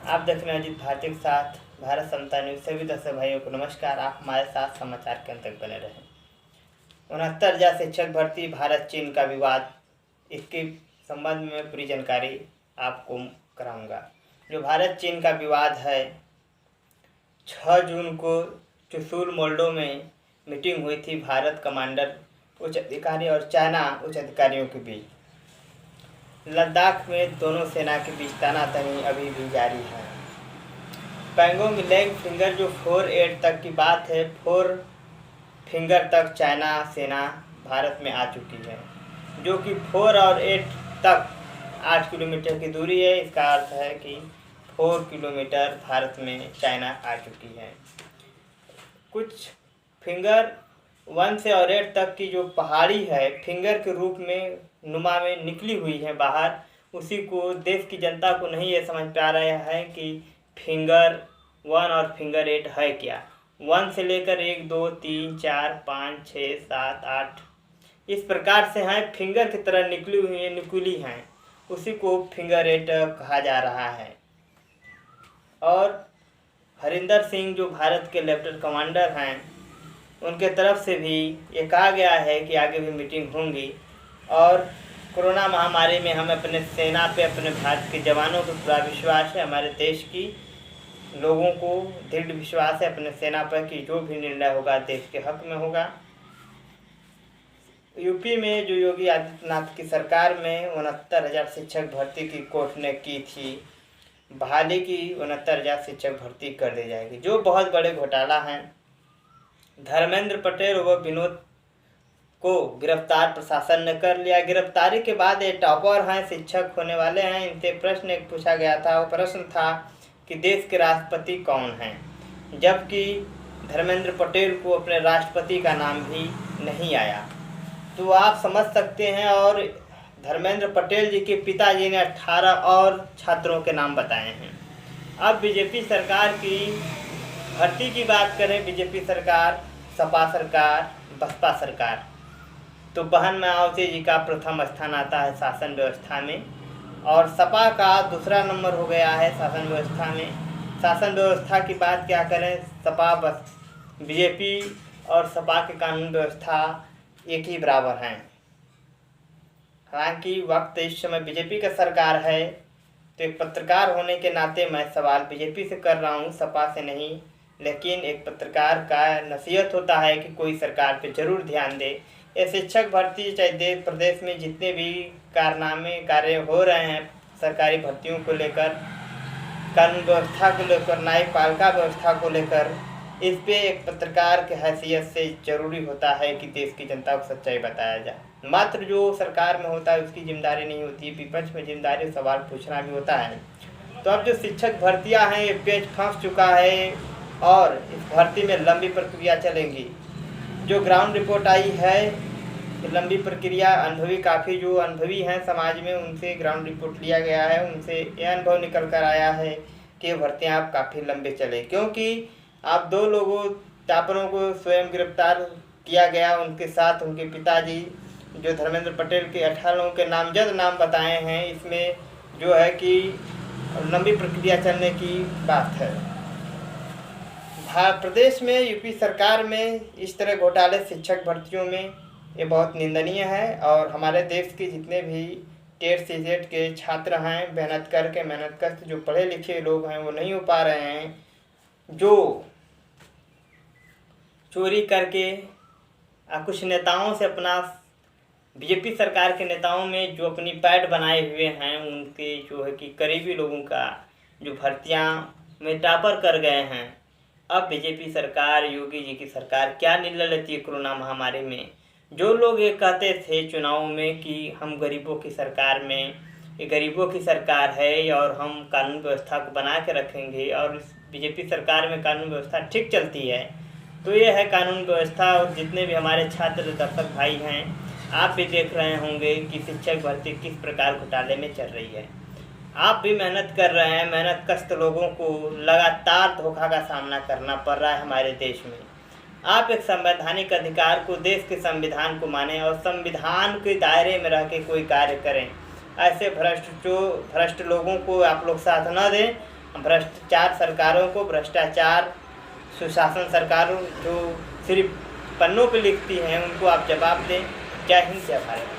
आप देख रहे हैं अजीत भारती के साथ भारत समता न्यूज। सभी दर्शक भाइयों को नमस्कार। आप हमारे साथ समाचार के अंत तक बने रहें। 69,000 शिक्षक भर्ती, भारत चीन का विवाद, इसके संबंध में पूरी जानकारी आपको कराऊंगा। जो भारत चीन का विवाद है, 6 जून को चुशूल मोल्डो में मीटिंग हुई थी भारत कमांडर उच्च अधिकारी और चाइना उच्च अधिकारियों के बीच। लद्दाख में दोनों सेना के बीच तनातनी अभी भी जारी है। पैंगोंग लैंग फिंगर जो 4-8 तक की बात है, 4 फिंगर तक चाइना सेना भारत में आ चुकी है, जो कि 4 और 8 तक 8 किलोमीटर की दूरी है। इसका अर्थ है कि 4 किलोमीटर भारत में चाइना आ चुकी है। कुछ फिंगर 1 से और 8 तक की जो पहाड़ी है, फिंगर के रूप में नुमा में निकली हुई है बाहर, उसी को देश की जनता को नहीं ये समझ पा रहा है कि फिंगर 1 और फिंगर 8 है क्या। 1 से लेकर 1 2 3 4 5 6 7 8 इस प्रकार से हैं, फिंगर की तरह निकली हैं, उसी को फिंगर 8 कहा जा रहा है। और हरिंदर सिंह जो भारत के लेफ्टिनेंट कमांडर हैं, उनके तरफ से भी ये कहा गया है कि आगे भी मीटिंग होंगी। और कोरोना महामारी में हम अपने सेना पे, अपने भारत के जवानों को पूरा विश्वास है, हमारे देश की लोगों को दृढ़ विश्वास है अपने सेना पर कि जो भी निर्णय होगा देश के हक में होगा। यूपी में जो योगी आदित्यनाथ की सरकार में 69,000 शिक्षक भर्ती की कोर्ट ने की थी बहाली की, 69,000 शिक्षक भर्ती कर दी जाएगी, जो बहुत बड़े घोटाला हैं। धर्मेंद्र पटेल व विनोद को गिरफ्तार प्रशासन ने कर लिया। गिरफ्तारी के बाद ये टॉपर हैं, शिक्षक होने वाले हैं, इनसे प्रश्न एक पूछा गया था। वो प्रश्न था कि देश के राष्ट्रपति कौन हैं, जबकि धर्मेंद्र पटेल को अपने राष्ट्रपति का नाम भी नहीं आया। तो आप समझ सकते हैं। और धर्मेंद्र पटेल जी के पिताजी ने 18 और छात्रों के नाम बताए हैं। अब बीजेपी सरकार की भर्ती की बात करें, बीजेपी सरकार, सपा सरकार, बसपा सरकार, तो बहन मायावती जी का प्रथम स्थान आता है शासन व्यवस्था में, और सपा का दूसरा नंबर हो गया है शासन व्यवस्था में। शासन व्यवस्था की बात क्या करें, सपा बस बीजेपी और सपा के कानून व्यवस्था एक ही बराबर हैं। हालांकि वक्त इस समय बीजेपी का सरकार है, तो एक पत्रकार होने के नाते मैं सवाल बीजेपी से कर रहा हूँ, सपा से नहीं। लेकिन एक पत्रकार का नसीहत होता है कि कोई सरकार पे जरूर ध्यान दे। ये शिक्षक भर्ती चाहे देश प्रदेश में जितने भी कार्य हो रहे हैं सरकारी भर्तियों को लेकर, कानून व्यवस्था को लेकर, न्यायपालिका व्यवस्था को लेकर, इस पे एक पत्रकार के हैसियत से जरूरी होता है कि देश की जनता को सच्चाई बताया जाए। मात्र जो सरकार में होता है उसकी जिम्मेदारी नहीं होती, विपक्ष में जिम्मेदारी सवाल पूछना भी होता है। तो अब जो शिक्षक भर्तियाँ हैं, ये पेच फंस चुका है और इस भर्ती में लंबी प्रक्रिया चलेंगी। जो ग्राउंड रिपोर्ट आई है, लंबी प्रक्रिया, अनुभवी काफ़ी जो अनुभवी हैं समाज में, उनसे ग्राउंड रिपोर्ट लिया गया है, उनसे ये अनुभव निकल कर आया है कि भर्तियाँ आप काफ़ी लंबे चले, क्योंकि आप 2 लोगों टापरों को स्वयं गिरफ्तार किया गया। उनके साथ उनके पिताजी जो धर्मेंद्र पटेल के 18 लोगों के नामजद नाम बताए हैं, इसमें जो है कि लंबी प्रक्रिया चलने की बात है। प्रदेश में, यूपी सरकार में इस तरह घोटाले शिक्षक भर्तियों में ये बहुत निंदनीय है। और हमारे देश के जितने भी टेट सीजेट के छात्र हैं, मेहनत करके जो पढ़े लिखे लोग हैं, वो नहीं हो पा रहे हैं। जो चोरी करके कुछ नेताओं से अपना, बीजेपी सरकार के नेताओं में जो अपनी पैड बनाए हुए हैं, उनके जो है कि करीबी लोगों का जो भर्तियां में टॉपर कर गए हैं। अब बीजेपी सरकार, योगी जी की सरकार क्या निर्णय लेती है कोरोना महामारी में। जो लोग ये कहते थे चुनाव में कि हम गरीबों की सरकार में, ये गरीबों की सरकार है और हम कानून व्यवस्था को बना के रखेंगे, और इस बीजेपी सरकार में कानून व्यवस्था ठीक चलती है, तो ये है कानून व्यवस्था। और जितने भी हमारे छात्र दर्शक भाई हैं, आप भी देख रहे होंगे कि शिक्षक भर्ती किस प्रकार घोटाले में चल रही है। आप भी मेहनत कर रहे हैं, मेहनत कष्ट लोगों को लगातार धोखा का सामना करना पड़ रहा है हमारे देश में। आप एक संवैधानिक अधिकार को, देश के संविधान को माने और संविधान के दायरे में रह के कोई कार्य करें। ऐसे भ्रष्ट लोगों को आप लोग साथ न दें, भ्रष्टाचार सरकारों को, भ्रष्टाचार सुशासन सरकारों जो सिर्फ पन्नों पे लिखती हैं, उनको आप जवाब दें। जय हिंद, जय भारत।